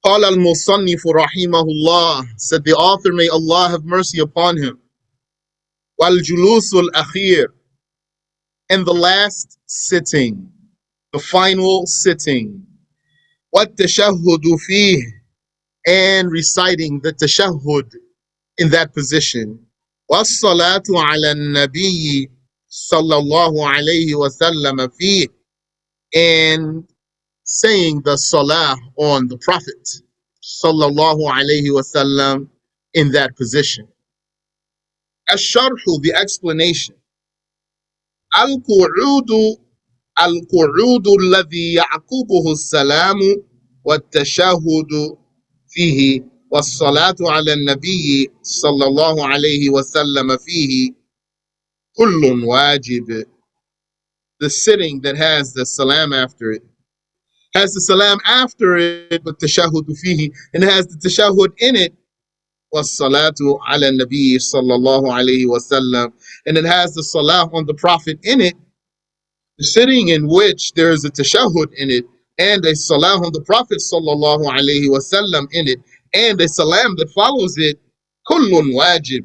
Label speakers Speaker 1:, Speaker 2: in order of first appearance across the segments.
Speaker 1: قال المصنف رحمه الله, said the author, may Allah have mercy upon him. والجلوس الأخير, and the last sitting, the final sitting. والتشهد فيه, and reciting the tashahhud in that position. والصلاة على النبي صلى الله عليه وسلم فيه, and saying the salah on the Prophet sallallahu alayhi wasallam in that position. Ash-sharhu, the explanation. Al-qu'udu, al-qu'udu alladhi ya'qubuhu as-salamu wat-tashahudu fihi was-salatu ala an-nabiy sallallahu alayhi wasallam fihi kullun wajib. The sitting that has the salam after it has the salam after it, but tashahhud fihi, and it has the tashahhud in it, was salatu ala nabi sallallahu alayhi wasallam, and it has the salah on the Prophet in it, the sitting in which there is a tashahhud in it, and a salah on the Prophet sallallahu alayhi wasallam in it, and a salam that follows it, kullun wajib.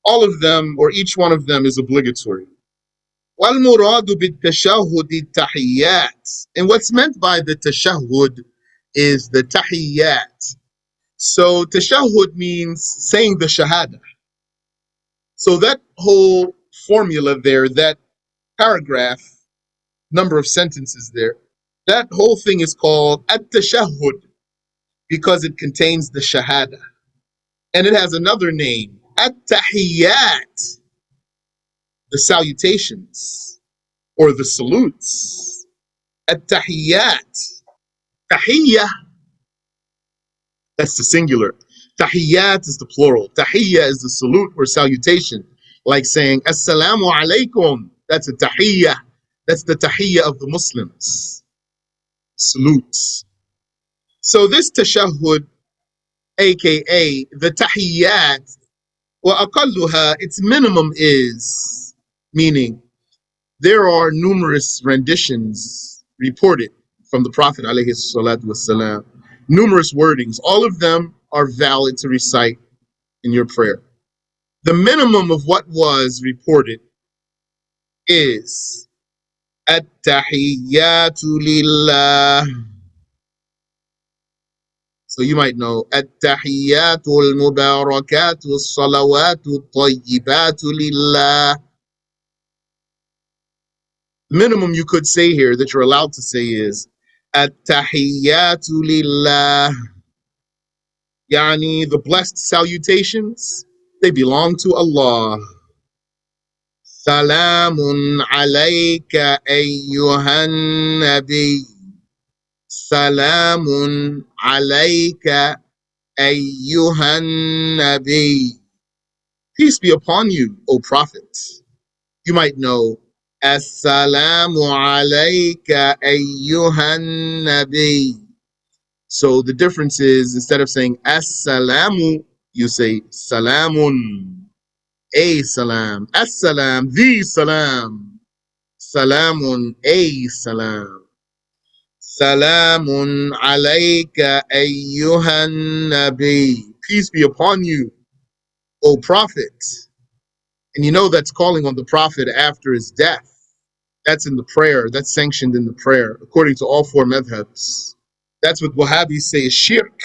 Speaker 1: All of them, or each one of them, is obligatory. وَالْمُرَادُ بِالتَّشَهُّدِ التَّحِيَّاتِ, and what's meant by the tashahhud is the tahiyyat. So tashahhud means saying the shahadah. So that whole formula there, that paragraph, number of sentences there, that whole thing is called at-tashahhud because it contains the shahadah. And it has another name, at-tahiyyat, the salutations or the salutes. At-tahiyyat. Tahiyya, that's the singular. Tahiyyat is the plural. Tahiyya is the salute or salutation, like saying Assalamu alaikum. That's a tahiyya. That's the tahiyya of the Muslims. Salutes. So this tashahhud, aka the tahiyyat, wa aqalluha, its minimum is, meaning there are numerous renditions reported from the Prophet alayhi salatu wasalam, numerous wordings. All of them are valid to recite in your prayer. The minimum of what was reported is at-tahiyyatu lillah. So you might know at-tahiyyatu al-mubarakatu as-salawatu at-tayyibatu lillah. The minimum you could say here that you're allowed to say is at-tahiyyatu lillah. Yani, the blessed salutations, they belong to Allah. Salamun alayka ayyuhan nabi. Salamun alayka ayyuhan nabi. Peace be upon you, O Prophet. You might know Assalamu alayka ayyuhan nabi. So the difference is, instead of saying As-salamu, you say Salamun, a salam. As-salam, the salam. Salamun, a salam. Salamun alayka ayyuhan nabi. Peace be upon you, O Prophet. And you know that's calling on the Prophet after his death. That's in the prayer. That's sanctioned in the prayer, according to all four madhabs. That's what Wahhabis say is shirk.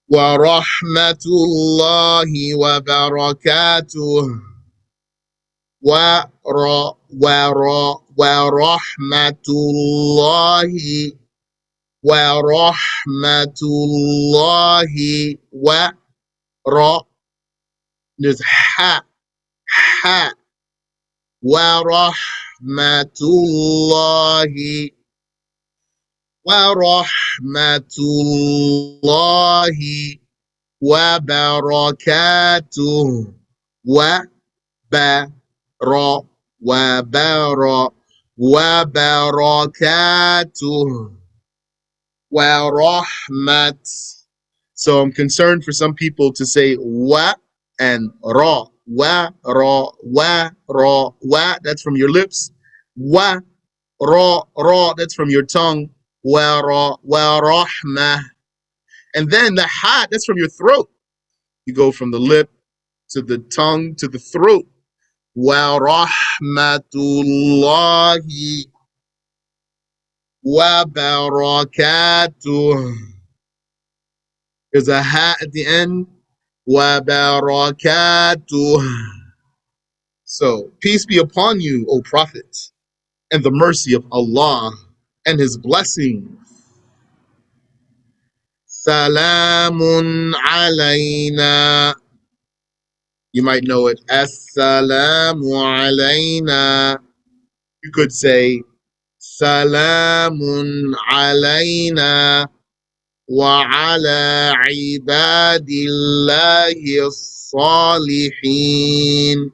Speaker 1: Wa rahmatullahi wa barakatuh. Wa rahmatullahi wa rahmatullahi wa ra. There's ha wa rahmatullahi wa rahmatullahi wa barakatuh wa barakatuh wa rahmat. So I'm concerned for some people to say wa and ra. Wa, ra, wa, that's from your lips. Wa, ra, that's from your tongue. ورحمة. And then the ha, that's from your throat. You go from the lip to the tongue to the throat. ورحمة الله وبركاته. There's a ha at the end. وبركاته. So, peace be upon you, O Prophet, and the mercy of Allah and His blessing. Salamun alayna. You might know it. As-salamu alayna. You could say Salamun alayna wa ala ibadillahi as-salihin.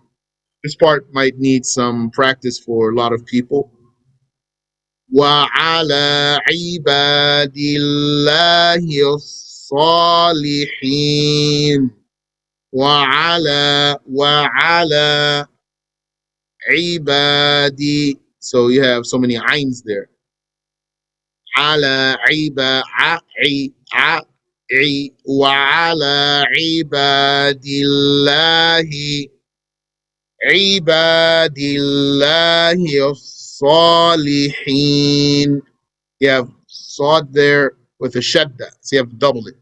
Speaker 1: This part might need some practice for a lot of people. وعلى عباد الله الصالحين وعلى عبادي. So you have so many ayns there. على وعلى عباد الله الصالحين. You have sawed there with a shadda, so you have to double it.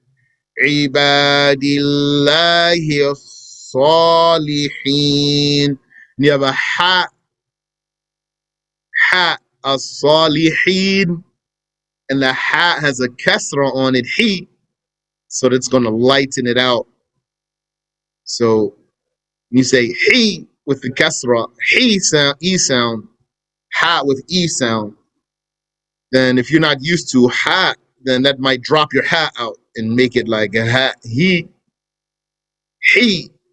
Speaker 1: Ibadillahi salihin. You have a ha as-salihin, and the ha has a kasra on it, he, so that's going to lighten it out. So you say he with the kasra, he sound, e sound, ha with e sound. Then if you're not used to ha, then that might drop your ha out and make it like a ha, he,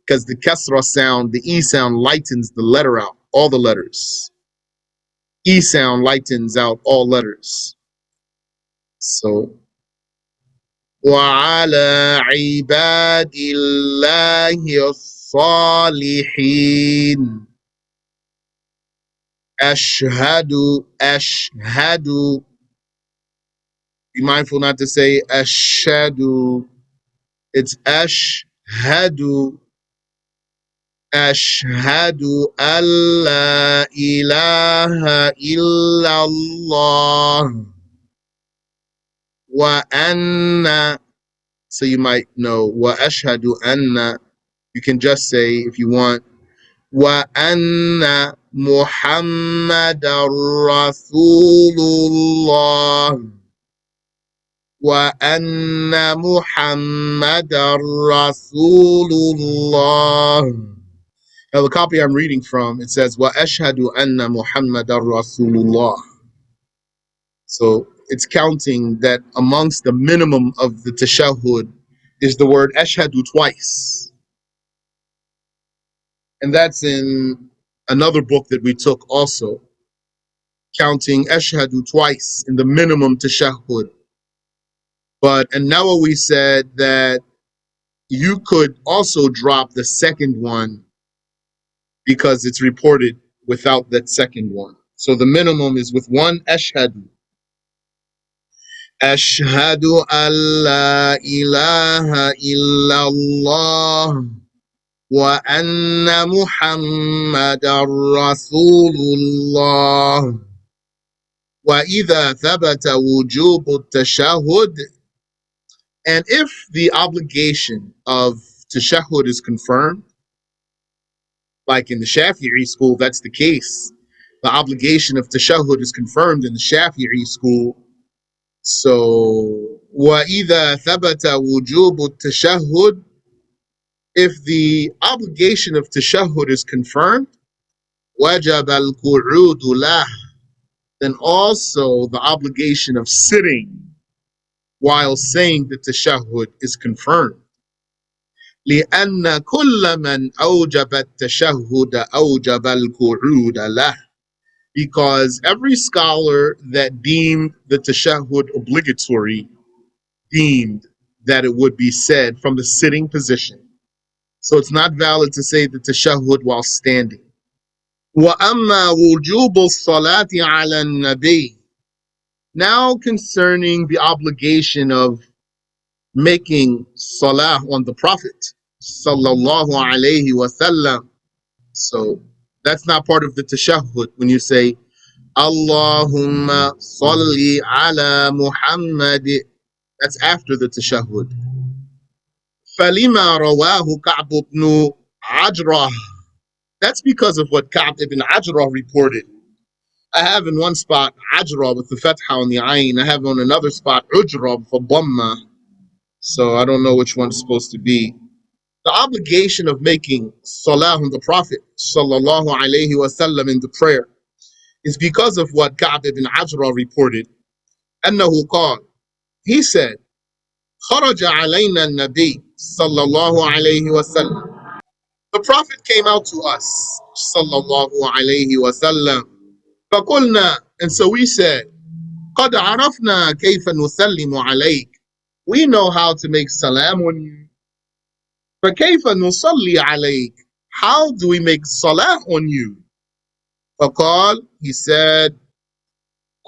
Speaker 1: because the kasra sound, the e sound lightens the letter out, all the letters. E sound lightens out all letters. So, وَعَلَى عِبَادِ اللَّهِ الصَّالِحِينَ. Ashhadu. Be mindful not to say ashhadu. It's ashhadu. Ashhadu alla ilaha illallah wa anna. So you might know wa ashhadu anna. You can just say if you want wa anna Muhammadar Rasulullah. وأن محمدًا رسول الله. Now the copy I'm reading from, it says وأشهد أن محمدًا رسول الله. So it's counting that amongst the minimum of the tashahhud is the word ashhadu twice. And that's in another book that we took also, counting ashhadu twice in the minimum tashahhud. But and Nawawi said that you could also drop the second one because it's reported without that second one. So the minimum is with one ashhadu. Ashhadu an la ilaha illallah wa anna Muhammadan Rasulullah. وإذا ثبت وجوب التشهد. And if the obligation of tashahhud is confirmed, like in the Shafi'i school, that's the case. The obligation of tashahhud is confirmed in the Shafi'i school. So, وَإِذَا ثَبَتَ وُجُوبُ التَّشَهُّدِ. If the obligation of tashahhud is confirmed, وَجَبَ الْقُعُودُ لَهُ. Then also the obligation of sitting while saying the tashahhud is confirmed. لأن كل من أوجب التشهد أوجب القعود له. Because every scholar that deemed the tashahhud obligatory deemed that it would be said from the sitting position. So it's not valid to say the tashahhud while standing. وأما وجوب الصلاة على النبي. Now concerning the obligation of making salah on the Prophet sallallahu alayhi wasallam. So that's not part of the tashahhud when you say Allahumma salli ala Muhammad. That's after the tashahhud. فَلِمَا رَوَاهُ كَعْبُ بْنُ عَجْرَةٍ. That's because of what Ka'b ibn Ajrah reported. I have in one spot Ajra with the fatha on the ayn. I have on another spot Ujra with a dhamma. So I don't know which one's supposed to be. The obligation of making salah on the Prophet sallallahu alayhi wasallam in the prayer is because of what Ka'b ibn Ajra reported. أنه قال, he said, خرج علينا النبي صلى الله عليه وسلم. The Prophet came out to us sallallahu alayhi wasallam. فقلنا, and so we said, قد عرفنا كيف نسلم عليك. We know how to make salam on you. فكيف نصلي عليك? How do we make salah on you? فقال, he said,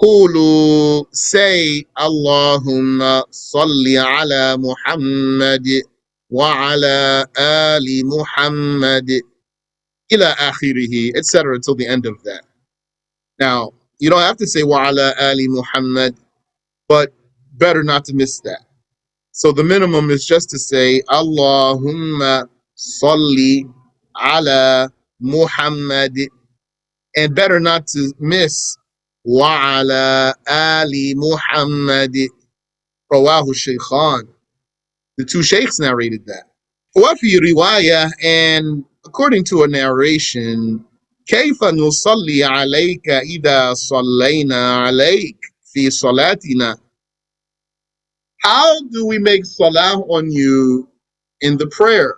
Speaker 1: قولوا, say, اللهم صل على محمد وعلى آل محمد إلى آخره, etc. until the end of that. Now, you don't have to say وعلى آل محمد, but better not to miss that. So the minimum is just to say Allahumma salli ala Muhammad, and better not to miss wa ala ali Muhammad. Rawahu Shaykhan. The two sheikhs narrated that. Wafi riwayah, and according to a narration, كيف نصلي عليك إذا صلينا عليك في صلاتنا. How do we make salah on you in the prayer?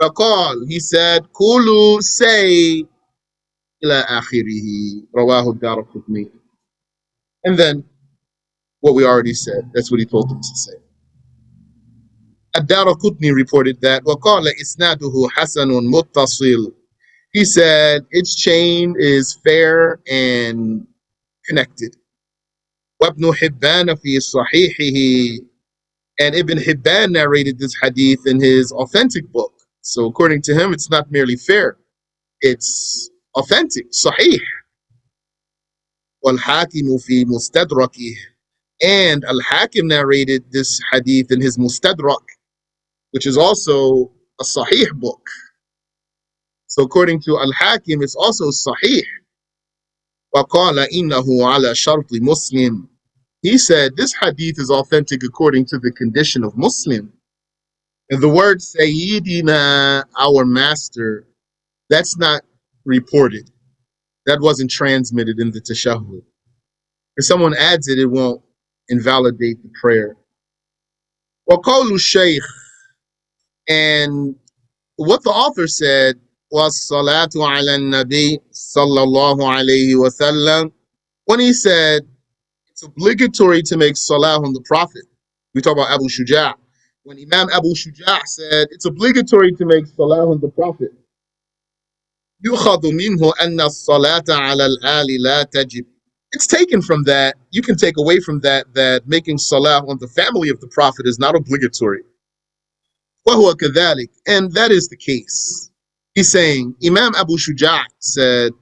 Speaker 1: فقال, he said, Kulu, say, ila akhirihi, rawahu ad-Daraqutni. And then what we already said, that's what he told them to say. Ad-Daraqutni reported that, وقال إسناده حسن متصل. He said, its chain is fair and connected. وابن حبان في صحيحه. And Ibn Hibban narrated this hadith in his authentic book. So according to him, it's not merely fair, it's authentic, sahih. وَالْحَاكِمُ فِي مُسْتَدْرَكِهِ. And Al-Hakim narrated this hadith in his Mustadrak, which is also a sahih book. So according to Al-Hakim, it's also sahih. وَقَالَ إِنَّهُ عَلَى شَرْطِ مُسْلِمٍ. He said, this hadith is authentic according to the condition of Muslim. And the word Sayyidina, our master, that's not reported. That wasn't transmitted in the Tashahhud. If someone adds it, it won't invalidate the prayer. وَقَوْلُ الشَّيْخ, and what the author said was Salatu ala Nabi sallallahu alayhi wa sallam. When he said it's obligatory to make salah on the Prophet, we talk about Abu Shuja'. When Imam Abu Shuja' said it's obligatory to make salah on the Prophet, يُخَذُ مِنْهُ أَنَّ الصَّلَاةَ عَلَى الْآلِ لَا تَجِبُ. It's taken from that, you can take away from that, that making salah on the family of the Prophet is not obligatory. وَهُوَ كَذَلِكَ. And that is the case. He's saying, Imam Abu Shuja' said,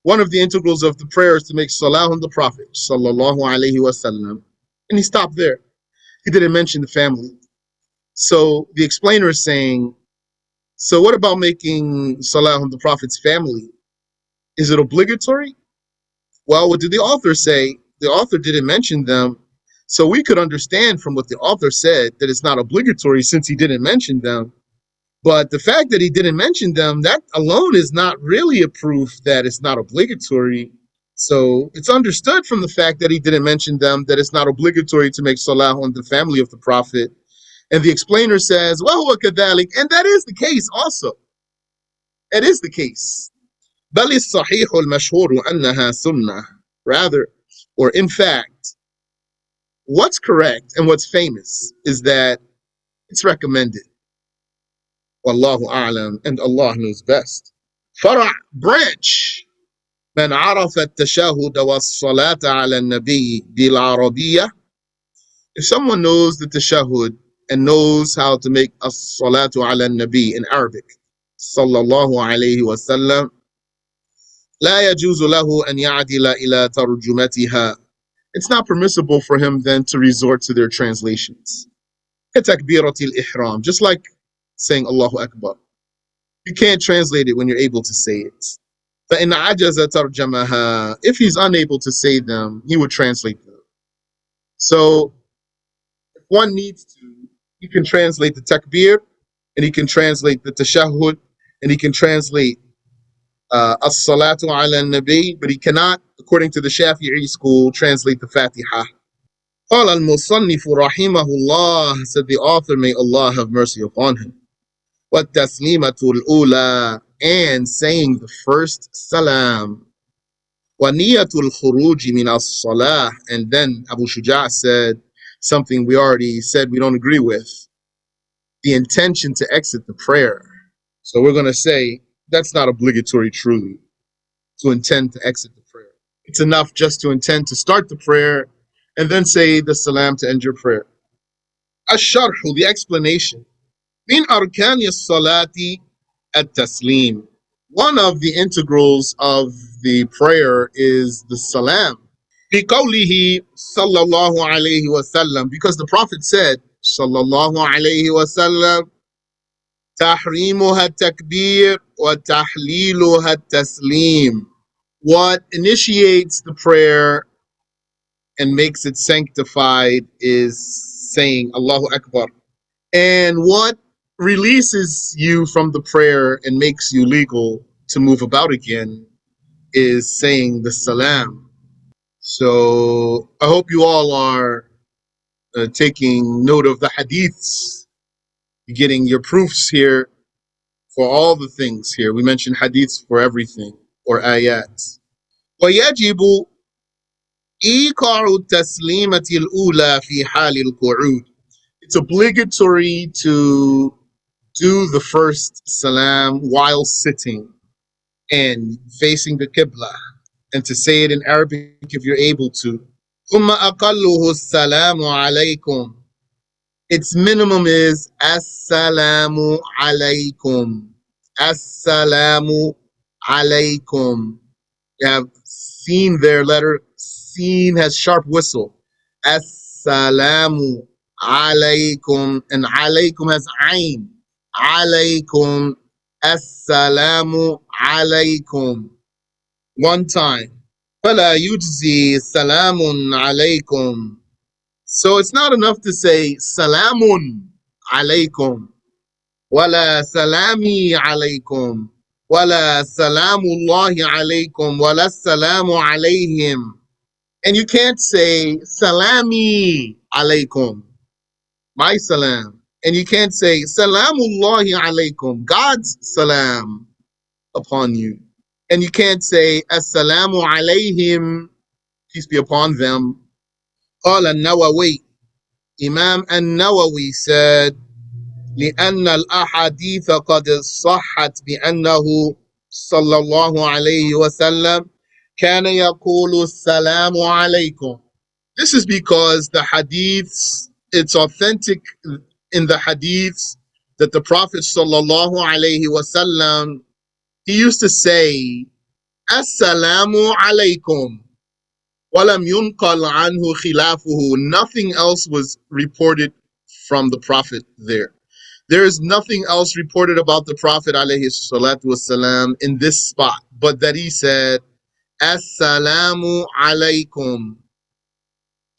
Speaker 1: one of the integrals of the prayer is to make salah on the Prophet, sallallahu alayhi wasallam. And he stopped there. He didn't mention the family. So the explainer is saying, so what about making salah on the Prophet's family? Is it obligatory? Well, what did the author say? The author didn't mention them. So we could understand from what the author said that it's not obligatory since he didn't mention them. But the fact that he didn't mention them, that alone is not really a proof that it's not obligatory. So it's understood from the fact that he didn't mention them that it's not obligatory to make salah on the family of the Prophet. And the explainer says, well, وَكَذَلِكَ, and that is the case also. It is the case. بَلِ الصَّحِيحُ الْمَشْهُورُ أَنَّهَا سُنَّةٌ. Rather, or in fact, what's correct and what's famous is that it's recommended. Wallahu a'lam, and Allah knows best. Fara', branch. من عرف التشهد والصلاة على النبي بالعربية. If someone knows the tashahhud and knows how to make as-salatu ala nabi in Arabic, sallallahu alayhi wasallam, لا يجوز له أن يعدل إلى ترجمتها. It's not permissible for him then to resort to their translations. كتكبيرة الإحرام, just like saying Allahu Akbar. You can't translate it when you're able to say it. فإن عجز ترجمها, if he's unable to say them, he would translate them. So if one needs to, he can translate the takbir, and he can translate the tashahhud, and he can translate as-salatu ala nabi, but he cannot, according to the Shafi'i school, translate the Fatiha. قال المصنف رحمه الله, said the author, may Allah have mercy upon him. والتسليمة الأولى, and saying the first salam. وَنِيَّةُ الْخُرُوجِ مِنَ الصَّلَاةِ, and then Abu Shuja' said something we already said we don't agree with. The intention to exit the prayer. So we're going to say that's not obligatory truly, to intend to exit the prayer. It's enough just to intend to start the prayer and then say the salam to end your prayer. Ash-sharhu, the explanation. Min arkani as-salati at-taslim. One of the integrals of the prayer is the salam. بِقَوْلِهِ sallallahu alayhi wa sallam, because the Prophet said, sallallahu alayhi wa sallam, تحريمها التكبير وتحليلها التسليم. What initiates the prayer and makes it sanctified is saying Allahu Akbar. And what releases you from the prayer and makes you legal to move about again is saying the salam. So I hope you all are taking note of the hadiths, getting your proofs here for all the things here. We mentioned hadiths for everything, or ayats. ويجب إيقاع التسليمة الأولى في حال القعود. It's obligatory to do the first salam while sitting and facing the Qibla, and to say it in Arabic if you're able to. ثم أقله السلام عليكم. Its minimum is Assalamu alaikum. Assalamu alaikum. You have seen their letter. Seen has sharp whistle. Assalamu alaikum. And alaikum has ayn. Alaikum. Assalamu alaikum. One time. فلا يجزي سلام عليكم. So it's not enough to say Salamun alaykum, wala salami alaykum, wala salamullahi alaykum, wala salamu alayhim. And you can't say Salami alaykum, my salam. And you can't say Salamullahi alaykum, God's salam upon you. And you can't say Assalamu alayhim, peace be upon them. قال النووي, Imam an-Nawawi said, لأن الأحاديث قد صحت بأنه صلى الله عليه وسلم كان يقول السلام عليكم. This is because the hadiths, it's authentic in the hadiths that the Prophet sallallahu alayhi wasallam, he used to say, Assalamu alaykum. وَلَمْ يُنْقَلْ عَنْهُ خِلَافُهُ. Nothing else was reported from the Prophet there. There is nothing else reported about the Prophet alayhi salatu wasalam in this spot, but that he said, Assalamu alaykum.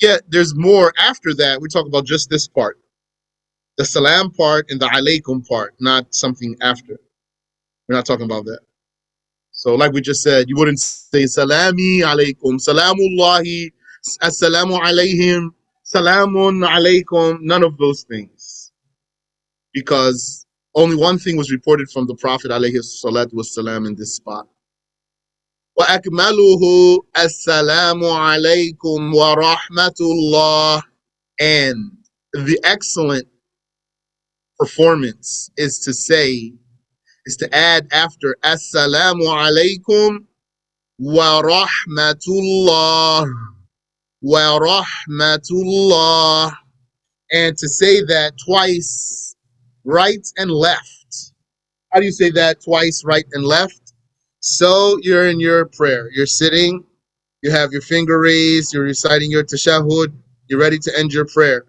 Speaker 1: Yet there's more after that. We talk about just this part, the salam part and the alaykum part, not something after. We're not talking about that. So like we just said, you wouldn't say salami alaykum, salamullahi, assalamu alayhim, salamun alaykum, none of those things. Because only one thing was reported from the Prophet alayhi salatu wasalam in this spot. وَأَكْمَلُهُ السَّلَامُ عَلَيْكُمْ وَرَحْمَةُ اللَّهِ. And the excellent performance is to add after Assalamu alaykum wa rahmatullah, wa rahmatullah. And to say that twice, right and left. How do you say that twice, right and left? So you're in your prayer. You're sitting, you have your finger raised, you're reciting your tashahhud, you're ready to end your prayer.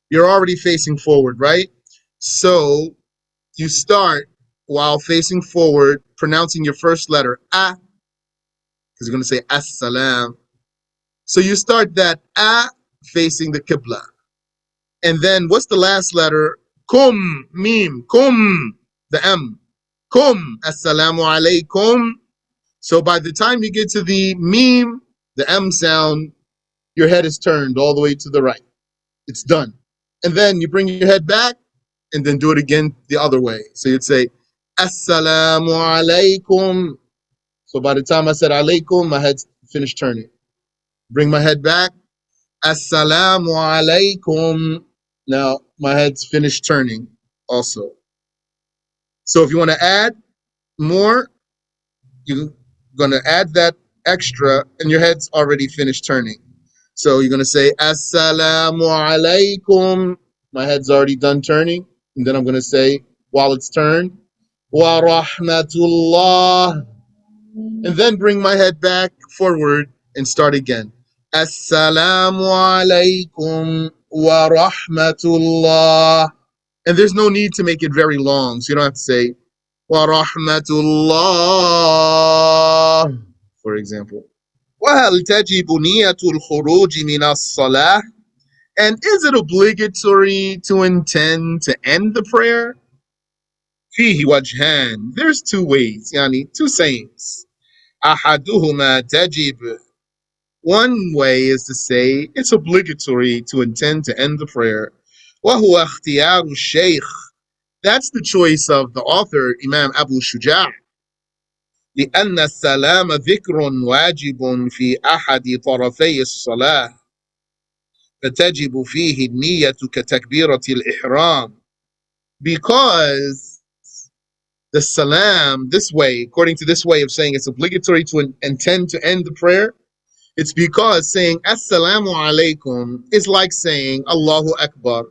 Speaker 1: You're already facing forward, right? So you start while facing forward, pronouncing your first letter, ah, because you're going to say as-salam. So you start that ah facing the qibla. And then what's the last letter? Kum, mim, kum, the M. Kum, assalamu alaikum. So by the time you get to the mim, the M sound, your head is turned all the way to the right. It's done. And then you bring your head back and then do it again the other way. So you'd say, assalamu alaikum. So by the time I said alaikum, my head's finished turning. Bring my head back. Assalamu alaikum. Now my head's finished turning also. So if you want to add more, you're going to add that extra and your head's already finished turning. So you're going to say Assalamu alaikum. My head's already done turning. And then I'm going to say, while it's turned, Wa rahmatullah. And then bring my head back forward and start again. Assalamu alaikum wa rahmatullah. And there's no need to make it very long. So you don't have to say, Wa rahmatullah, for example. وهل تجب نية الخروج من الصلاة? And is it obligatory to intend to end the prayer? فيه وجهان. There's two ways, يعني two sayings. أحدهما تجب. One way is to say it's obligatory to intend to end the prayer. وهو اختيار الشيخ. That's the choice of the author, Imam Abu Shuja'. لأن السلام ذكر واجب في أحد طرفي الصلاة فتجب فيه النية كتكبيرة الإحرام. Because the salam, this way, according to this way of saying it's obligatory to intend to end the prayer, it's because saying Assalamu alaikum is like saying Allahu Akbar.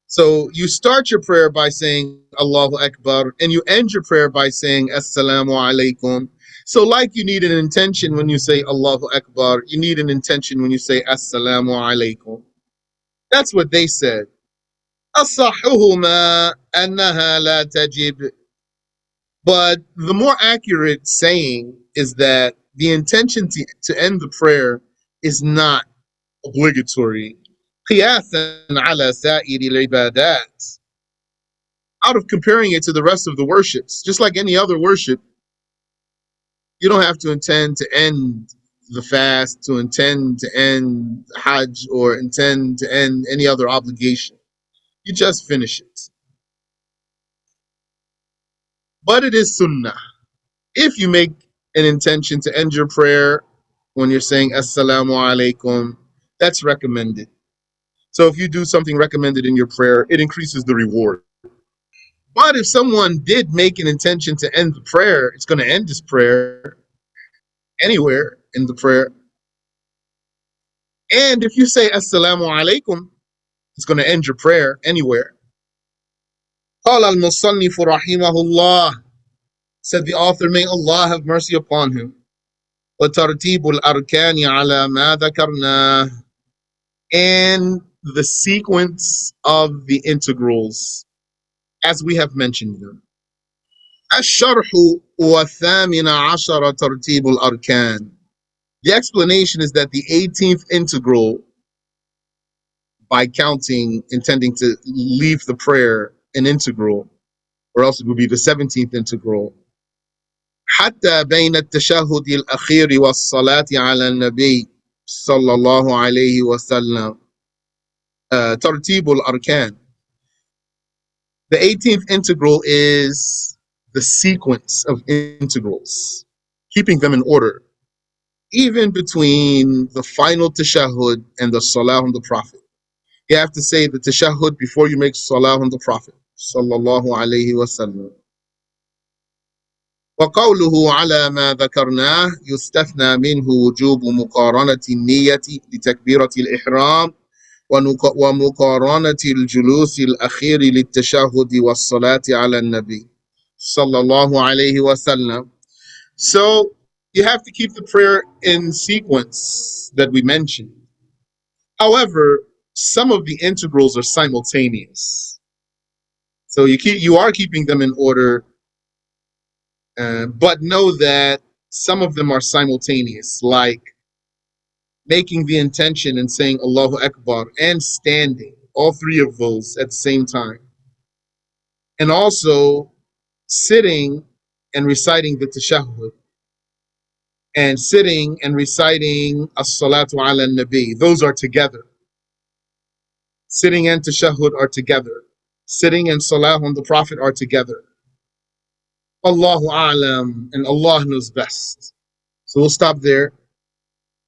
Speaker 1: So you start your prayer by saying Allahu Akbar and you end your prayer by saying Assalamu alaikum. So like you need an intention when you say Allahu Akbar, you need an intention when you say Assalamu alaikum. That's what they said. أصحهما أنها لا تجب. But the more accurate saying is that the intention to end the prayer is not obligatory. قياسا على سائر العبادات. Out of comparing it to the rest of the worships, just like any other worship, you don't have to intend to end the fast, to intend to end Hajj, or intend to end any other obligation. You just finish it. But it is sunnah. If you make an intention to end your prayer when you're saying Assalamu alaikum, that's recommended. So if you do something recommended in your prayer, it increases the reward. But if someone did make an intention to end the prayer, it's going to end this prayer anywhere in the prayer. And if you say Assalamu alaikum, it's going to end your prayer anywhere. قال المصنف رحمه الله, said the author, may Allah have mercy upon him. وترتيب الأركان على ما ذكرناه, and the sequence of the integrals as we have mentioned them. الشرح والثامن عشر ترتيب الأركان. The explanation is that the 18th integral, by counting, intending to leave the prayer an integral, or else it would be the 17th integral. حتى بين التشهد الأخير والصلاة على النبي صلى الله عليه وسلم. ترتيب الأركان. The 18th integral is the sequence of integrals, keeping them in order, even between the final tashahhud and the salah on the Prophet. You have to say the tashahhud before you make salah on the Prophet, sallallahu alayhi wasallam. وقوله على ما ذكرناه يستثنى منه وجوب مقارنة النية لتكبيرة الإحرام ومقارنة الجلوس الأخير للتشهد والصلاة على النبي صلى الله عليه وسلم. So you have to keep the prayer in sequence that we mentioned. However, some of the integrals are simultaneous. So you are keeping them in order, but know that some of them are simultaneous, like making the intention and saying Allahu Akbar and standing, all three of those at the same time. And also sitting and reciting the tashahhud, and sitting and reciting as-salatu ala nabi. Those are together. Sitting and tashahhud are together. Sitting and salah on the Prophet are together. Allahu a'lam, and Allah knows best. So we'll stop there.